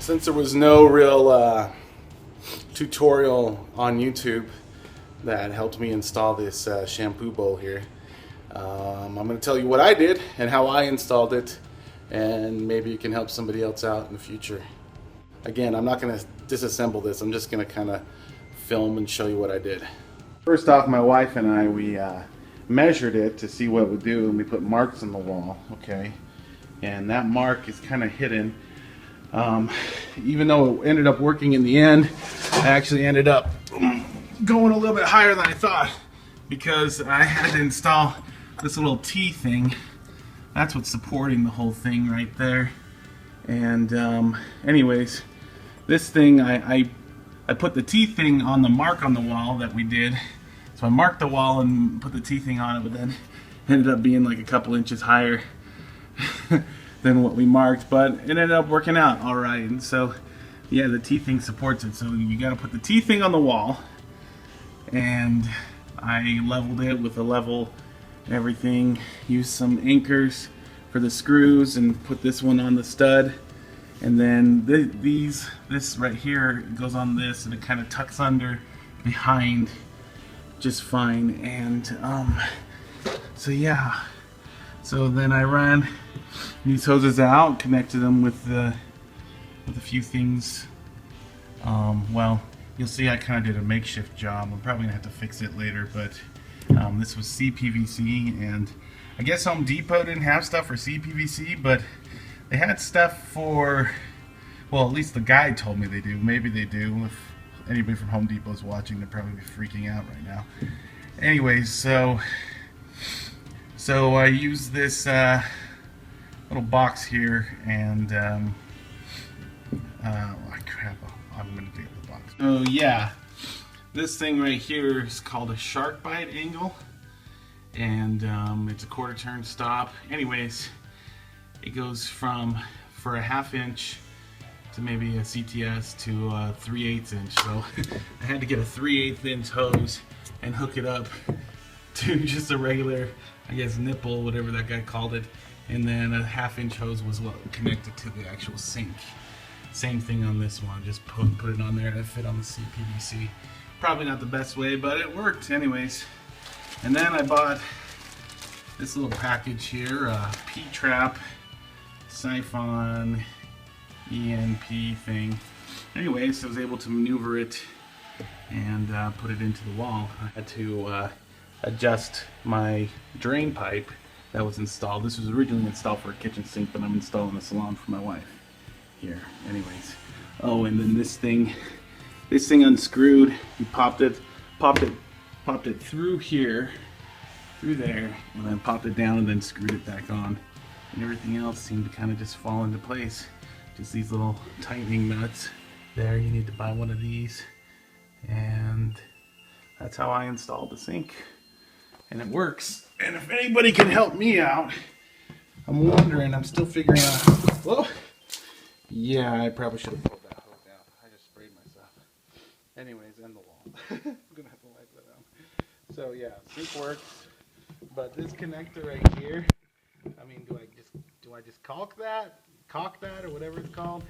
Since there was no real tutorial on YouTube that helped me install this shampoo bowl here, I'm going to tell you what I did and how I installed it, and maybe it can help somebody else out in the future. Again, I'm not going to disassemble this. I'm just going to kind of film and show you what I did. First off, my wife and I, we measured it to see what it would do, and we put marks on the wall, okay? And that mark is kind of hidden. Even though it ended up working in the end, I actually ended up going a little bit higher than I thought, because I had to install this little T thing. That's what's supporting the whole thing right there. And anyways, this thing, I put the T thing on the mark on the wall that we did. So I marked the wall and put the T thing on it, but then it ended up being like a couple inches higher than what we marked, but it ended up working out all right. And so yeah, the T thing supports it, so you got to put the T thing on the wall, and I leveled it with a level and everything, used some anchors for the screws, and put this one on the stud, and then this right here goes on this, and it kind of tucks under behind just fine. And so yeah, so then I ran these hoses out, connected them with a few things. Well, you'll see I kind of did a makeshift job. I'm probably gonna have to fix it later, but this was CPVC, and I guess Home Depot didn't have stuff for CPVC, but they had stuff for, well, at least the guy told me they do. Maybe they do. If anybody from Home Depot is watching, they're probably freaking out right now. Anyways, so I used this little box here, and oh crap, I'm gonna dig the box. Oh yeah, this thing right here is called a shark bite angle, and it's a quarter turn stop. Anyways, it goes from, for a 1/2 inch to maybe a CTS to a 3/8 inch. So I had to get a 3/8 inch hose and hook it up to just a regular, I guess, nipple, whatever that guy called it. And then a 1/2 inch hose was what connected to the actual sink. Same thing on this one, just put it on there and it fit on the CPVC. Probably not the best way, but it worked anyways. And then I bought this little package here, P-trap, siphon, ENP thing. Anyways, I was able to maneuver it and put it into the wall. I had to adjust my drain pipe that was installed. This was originally installed for a kitchen sink, but I'm installing a salon for my wife here. Anyways, oh, and then this thing unscrewed. You popped it through here, through there, and then popped it down and then screwed it back on. And everything else seemed to kind of just fall into place. Just these little tightening nuts there. You need to buy one of these, and that's how I installed the sink. And it works. And if anybody can help me out, I'm wondering, I'm still figuring out. Whoa! Yeah, I probably should have pulled that hose down. I just sprayed myself. Anyways, and the wall. I'm gonna have to wipe that out. So yeah, sink works, but this connector right here, I mean, do I just caulk that, or whatever it's called,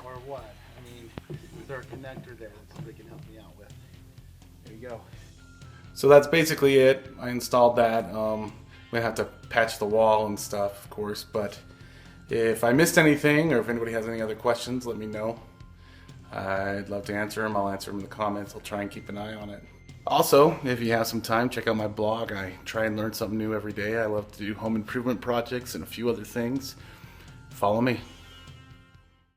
or what? I mean, is there a connector there that somebody can help me out with? There you go. So that's basically it. I installed that. I'm gonna have to patch the wall and stuff, of course, but if I missed anything, or if anybody has any other questions, let me know. I'd love to answer them. I'll answer them in the comments. I'll try and keep an eye on it. Also, if you have some time, check out my blog. I try and learn something new every day. I love to do home improvement projects and a few other things. Follow me.